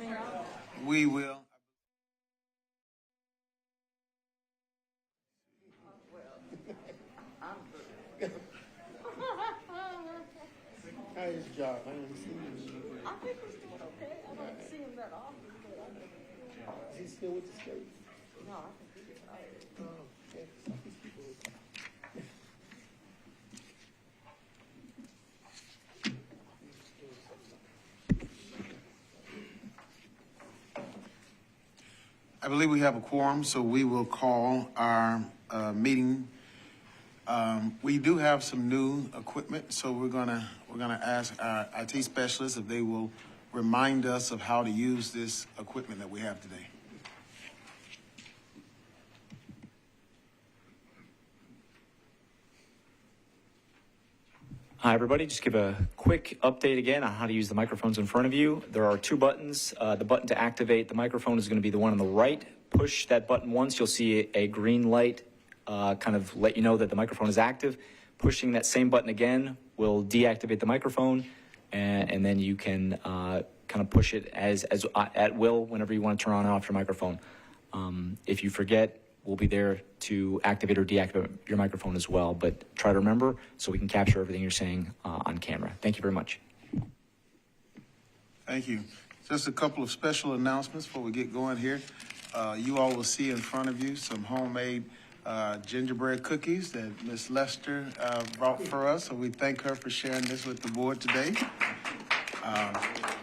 coming up? We will. How's his job? I haven't seen him. I think he's doing okay. I don't see him that often, but Is he still with the state? no, I think he retired. Oh, yeah. Some of these people. I believe we have a quorum, so we will call our meeting. We do have some new equipment, so we're gonna ask our IT specialists if they will remind us of how to use this equipment that we have today. Hi, everybody. Just give a quick update again on how to use the microphones in front of you. There are two buttons. The button to activate the microphone is going to be the one on the right. Push that button once. You'll see a green light kind of let you know that the microphone is active. Pushing that same button again will deactivate the microphone, and then you can kind of push it as at will whenever you want to turn on and off your microphone. If you forget, we'll be there to activate or deactivate your microphone as well, but try to remember so we can capture everything you're saying on camera. Thank you very much. Thank you. Just a couple of special announcements before we get going here. You all will see in front of you some homemade gingerbread cookies that Ms. Lester brought for us, so we thank her for sharing this with the board today.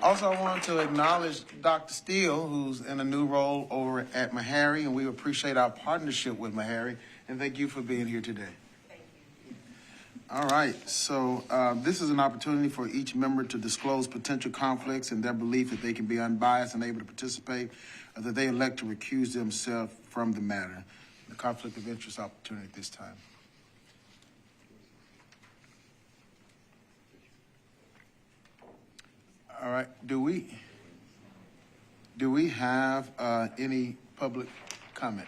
Also, I want to acknowledge Dr. Steele, who's in a new role over at Meharry, and we appreciate our partnership with Meharry, and thank you for being here today. Thank you. All right, so this is an opportunity for each member to disclose potential conflicts and their belief that they can be unbiased and able to participate, or that they elect to recuse themselves from the matter. The conflict of interest opportunity at this time. All right, do we have any public comment?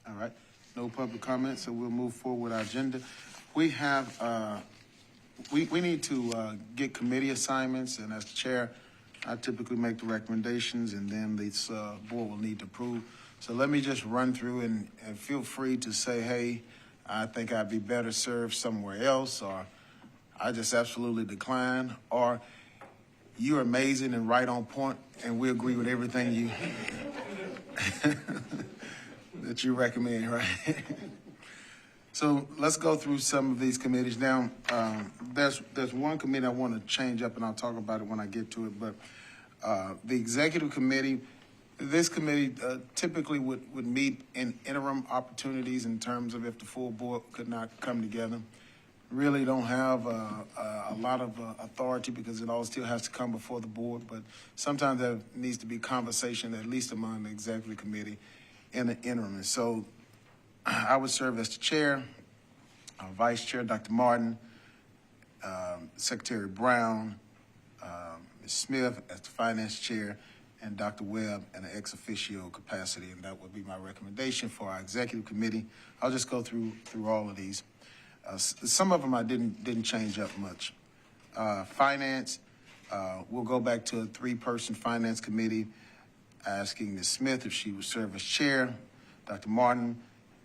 All right, no public comment, so we'll move forward with our agenda. We have, we need to get committee assignments, and as chair, I typically make the recommendations, and then this board will need to approve. So let me just run through and feel free to say, hey, I think I'd be better served somewhere else, or I just absolutely decline, or you're amazing and right on point, and we agree with everything you that you recommend, right? So let's go through some of these committees. Now, there's one committee I want to change up, and I'll talk about it when I get to it, but the executive committee, this committee typically would meet in interim opportunities in terms of if the full board could not come together. Really don't have a lot of authority because it all still has to come before the board, but sometimes there needs to be conversation, at least among the executive committee, in the interim. And so I would serve as the chair, vice chair, Dr. Martin, Secretary Brown, Ms. Smith as the finance chair, and Dr. Webb in an ex officio capacity, and that would be my recommendation for our executive committee. I'll just go through all of these. Some of them I didn't change up much. Finance, we'll go back to a 3-person finance committee, asking Ms. Smith if she would serve as chair, Dr. Martin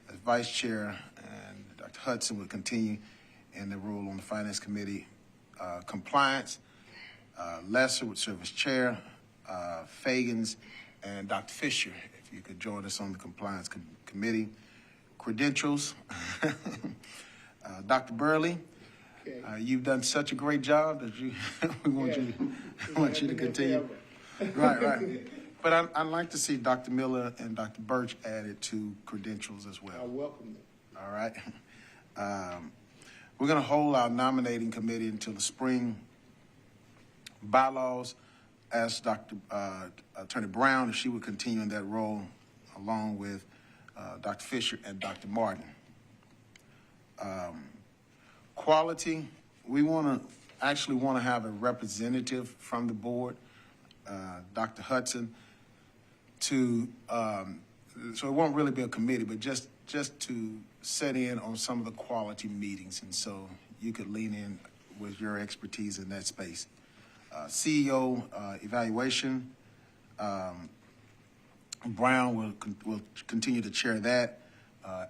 as vice chair, and Dr. Hudson would continue in the role on the finance committee. Compliance, Lesser would serve as chair, Fagans, and Dr. Fisher, if you could join us on the compliance committee. Credentials, Dr. Burley, you've done such a great job that we want you to continue. Right. But I'd like to see Dr. Miller and Dr. Birch added to credentials as well. I welcome them. All right. We're going to hold our nominating committee until the spring. Bylaws, asked Dr. Attorney Brown if she would continue in that role along with Dr. Fisher and Dr. Martin. Quality, we actually want to have a representative from the board, Dr. Hudson, so it won't really be a committee, but just just to set in on some of the quality meetings, and so you could lean in with your expertise in that space. CEO evaluation, Brown will continue to chair that.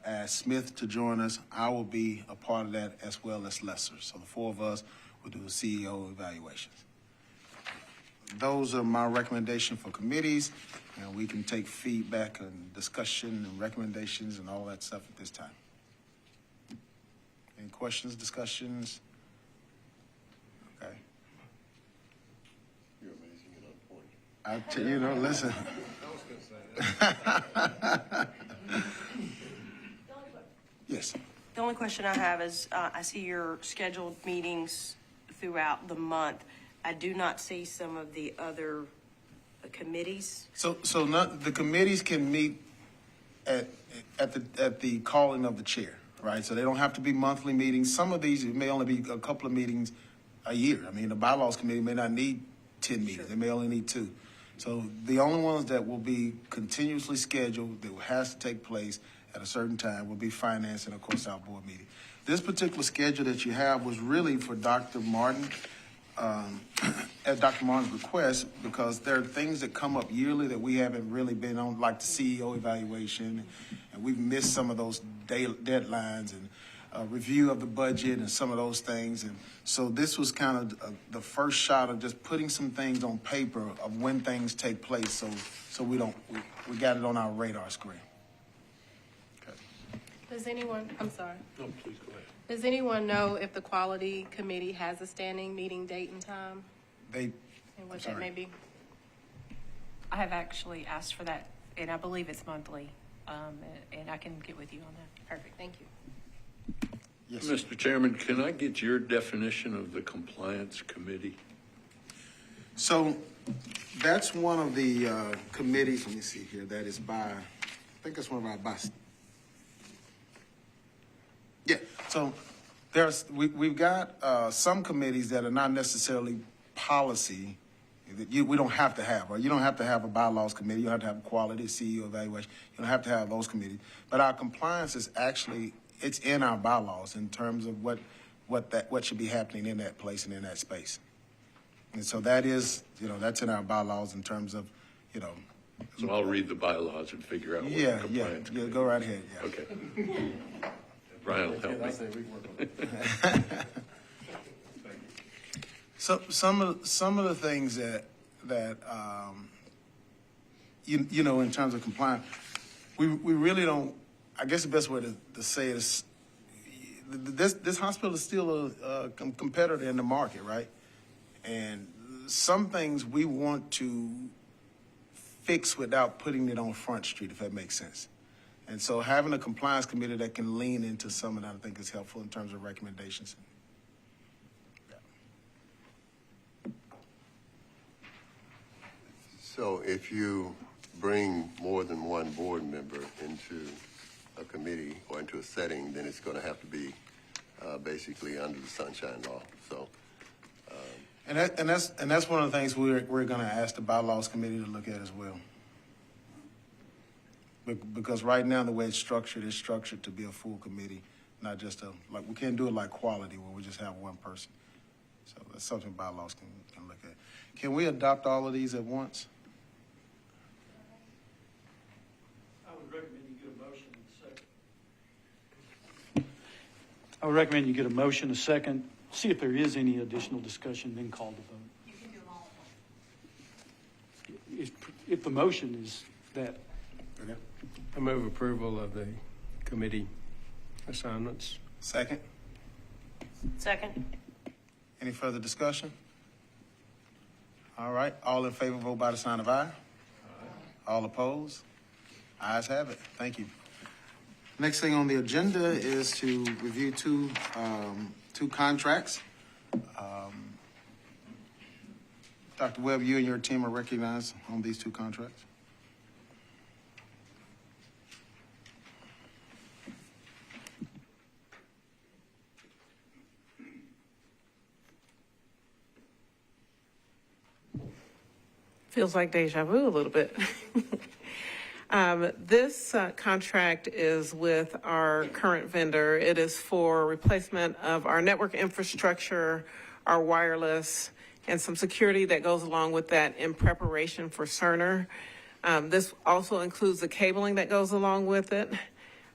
Ask Smith to join us. I will be a part of that as well as Lesser. So the four of us will do the CEO evaluations. Those are my recommendations for committees, and we can take feedback and discussion and recommendations and all that stuff at this time. Any questions, discussions? Okay. You're amazing and on point. You know, listen. Yes. The only question I have is, I see your scheduled meetings throughout the month. I do not see some of the other committees. So the committees can meet at the calling of the chair, right? So they don't have to be monthly meetings. Some of these, it may only be a couple of meetings a year. I mean, the bylaws committee may not need 10 meetings. Sure. They may only need 2. So the only ones that will be continuously scheduled, that has to take place at a certain time, will be finance and, of course, our board meeting. This particular schedule that you have was really for Dr. Martin, at Dr. Martin's request, because there are things that come up yearly that we haven't really been on, like the CEO evaluation, and we've missed some of those deadlines, and review of the budget and some of those things. And so this was kind of the first shot of just putting some things on paper of when things take place, so we got it on our radar screen. Okay. Does anyone, I'm sorry, No, please go ahead. does anyone know if the quality committee has a standing meeting date and time They, and what sorry. that may be? I have actually asked for that, and I believe it's monthly, and I can get with you on that. Perfect, thank you. yes. Mr. Chairman, can I get your definition of the compliance committee? So that's one of the committees, let me see here, that is by, I think it's one of our by. Yeah, so we've got some committees that are not necessarily policy that we don't have to have, or you don't have to have a bylaws committee, you don't have to have a quality, CEO evaluation, you don't have to have those committees. But our compliance is actually, it's in our bylaws in terms of what should be happening in that place and in that space. And so that is, that's in our bylaws in terms of, So I'll read the bylaws and figure out what the yeah, compliance go committee. right ahead, yeah. Okay. Brian will help I me. say we work on it. So some of the things that in terms of compliance, we really don't. I guess the best way to say it is this hospital is still a competitor in the market, right? And some things we want to fix without putting it on Front Street, if that makes sense. And so having a compliance committee that can lean into some of that, I think, is helpful in terms of recommendations. So if you bring more than one board member into a committee or into a setting, then it's going to have to be basically under the Sunshine Law. So, And that's one of the things we're going to ask the bylaws committee to look at as well. Because right now the way it's structured to be a full committee, not just we can't do it like quality where we just have one person. So that's something bylaws can look at. Can we adopt all of these at once? I would recommend you get a motion and a second. I would recommend you get a motion, a second, see if there is any additional discussion, then call the vote. You can do them all at once. If the motion is that, Okay. I move approval of the committee assignments. Second. Second? Any further discussion? All right. All in favor, vote by the sign of aye. All opposed? Ayes have it. Thank you. Next thing on the agenda is to review two contracts. Dr. Webb, you and your team are recognized on these two contracts. Feels like deja vu a little bit. This contract is with our current vendor. It is for replacement of our network infrastructure, our wireless, and some security that goes along with that in preparation for Cerner. This also includes the cabling that goes along with it,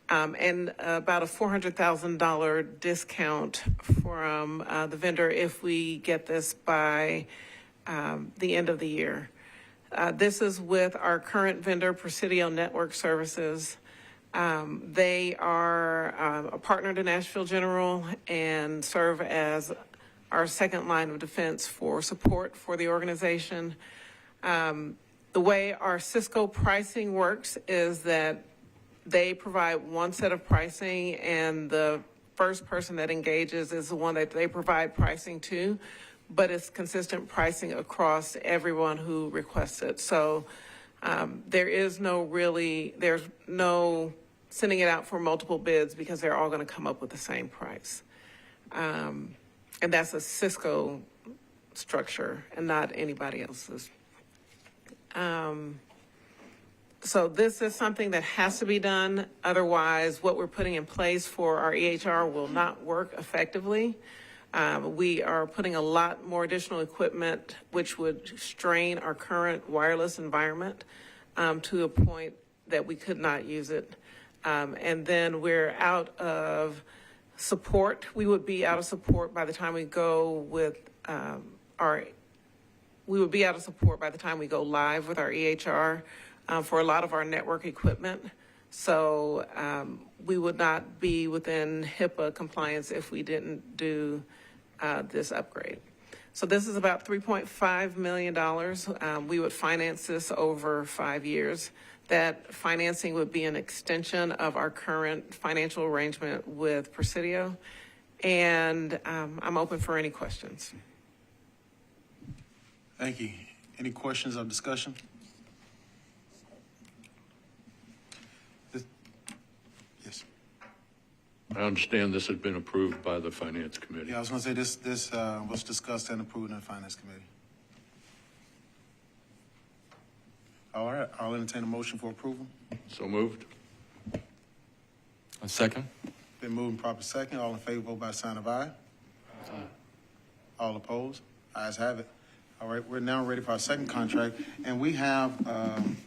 and about a $400,000 discount from the vendor if we get this by the end of the year. This is with our current vendor, Presidio Network Services. They are a partner to Nashville General and serve as our second line of defense for support for the organization. The way our Cisco pricing works is that they provide one set of pricing, and the first person that engages is the one that they provide pricing to, but it's consistent pricing across everyone who requests it. So there's no sending it out for multiple bids because they're all going to come up with the same price. And that's a Cisco structure and not anybody else's. So this is something that has to be done. Otherwise, what we're putting in place for our EHR will not work effectively. We are putting a lot more additional equipment, which would strain our current wireless environment to a point that we could not use it. And then we're out of support. We would be out of support by the time we go with we would be out of support by the time we go live with our EHR for a lot of our network equipment. So we would not be within HIPAA compliance if we didn't do this upgrade. So this is about $3.5 million. We would finance this over 5 years. That financing would be an extension of our current financial arrangement with Presidio. And I'm open for any questions. Thank you. Any questions or discussion? Yes. I understand this has been approved by the Finance Committee. Yeah, I was going to say this was discussed and approved in the Finance Committee. All right, I'll entertain a motion for approval. So moved. A second. Been moved and proper second. All in favor, vote by sign of aye. Aye. All opposed? Ayes have it. All right, we're now ready for our second contract, and we have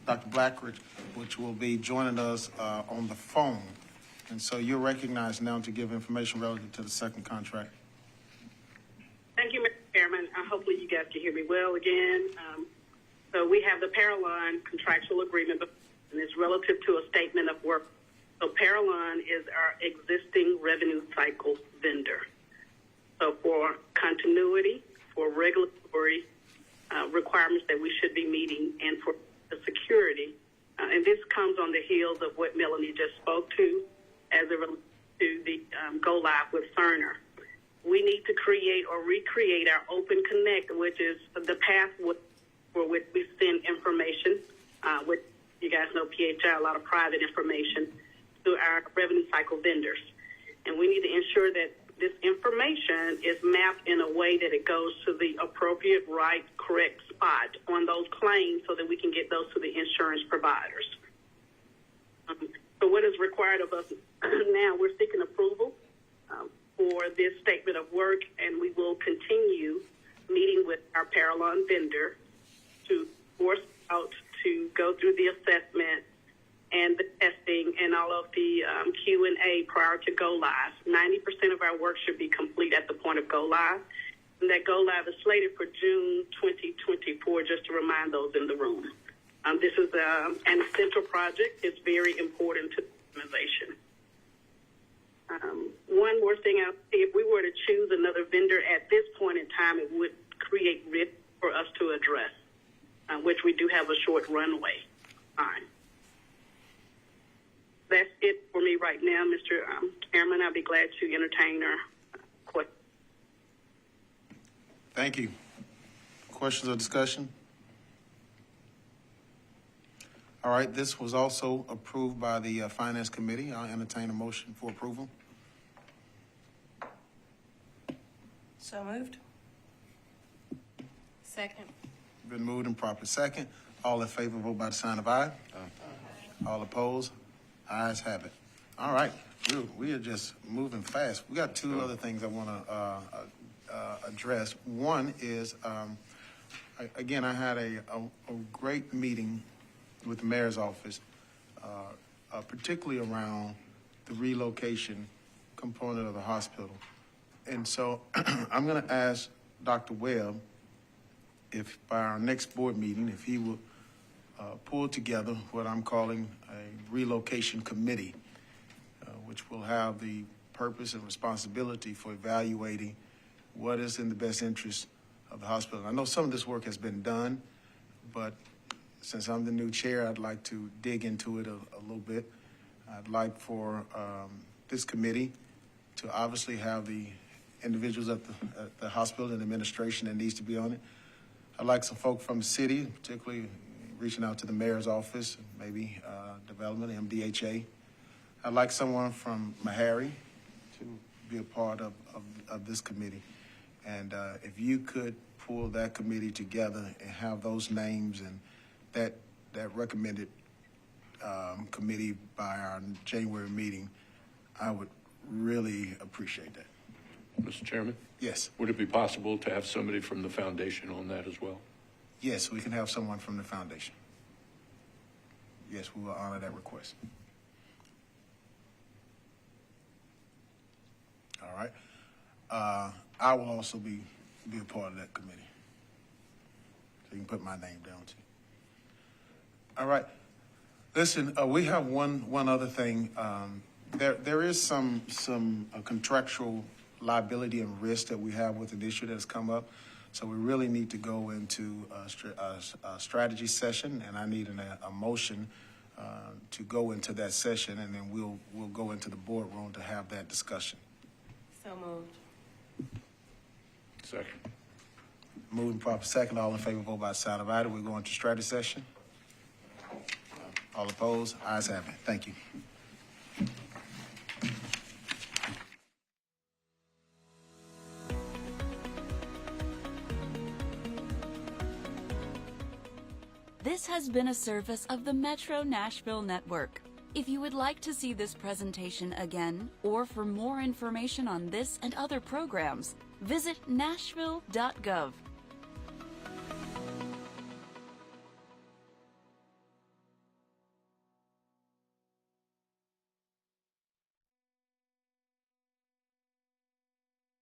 Dr. Blackridge, which will be joining us on the phone. And so you're recognized now to give information relative to the second contract. Thank you, Mr. Chairman. Hopefully you guys can hear me well again. So we have the Parallon contractual agreement, and it's relative to a statement of work. So Parallon is our existing revenue cycle vendor. So for continuity, for regulatory requirements that we should be meeting, and for the security, and this comes on the heels of what Melanie just spoke to as it relates to the go live with Cerner. We need to create or recreate our Open Connect, which is the path for which we send information, which you guys know PHI, a lot of private information, to our revenue cycle vendors. And we need to ensure that this information is mapped in a way that it goes to the appropriate, right, correct spot on those claims so that we can get those to the insurance providers. So what is required of us now, we're seeking approval for this statement of work, and we will continue meeting with our Parallon vendor to force out to go through the assessment and the testing and all of the Q&A prior to go live. 90% of our work should be complete at the point of go live. And that go live is slated for June 2024, just to remind those in the room. This is an essential project. It's very important to the organization. One more thing I'll say, if we were to choose another vendor at this point in time, it would create risk for us to address, which we do have a short runway time. That's it for me right now, Mr. Chairman. I'll be glad to entertain our questions. Thank you. Questions or discussion? All right, this was also approved by the Finance Committee. I'll entertain a motion for approval. So moved. Second. Been moved and properly second. All in favor, vote by the sign of aye. All opposed? Ayes have it. All right, we are just moving fast. We got two other things I want to address. One is, again, I had a great meeting with the mayor's office, particularly around the relocation component of the hospital. And so I'm going to ask Dr. Webb if by our next board meeting, if he will pull together what I'm calling a relocation committee, which will have the purpose and responsibility for evaluating what is in the best interest of the hospital. I know some of this work has been done, but since I'm the new chair, I'd like to dig into it a little bit. I'd like for this committee to obviously have the individuals at the hospital and administration that needs to be on it. I'd like some folk from the city, particularly reaching out to the mayor's office, maybe development, MDHA. I'd like someone from Meharry to be a part of this committee. And if you could pull that committee together and have those names and that recommended committee by our January meeting, I would really appreciate that. Mr. Chairman? Yes. Would it be possible to have somebody from the foundation on that as well? Yes, we can have someone from the foundation. Yes, we will honor that request. All right. I will also be a part of that committee. So you can put my name down too. All right. Listen, we have one other thing. There is some contractual liability and risk that we have with an issue that has come up. So we really need to go into a strategy session, and I need a motion to go into that session, and then we'll go into the boardroom to have that discussion. So moved. Second. Moving proper second. All in favor, vote by sign of aye. We're going to strategy session. All opposed? Ayes have it. Thank you. This has been a service of the Metro Nashville Network. If you would like to see this presentation again, or for more information on this and other programs, visit nashville.gov.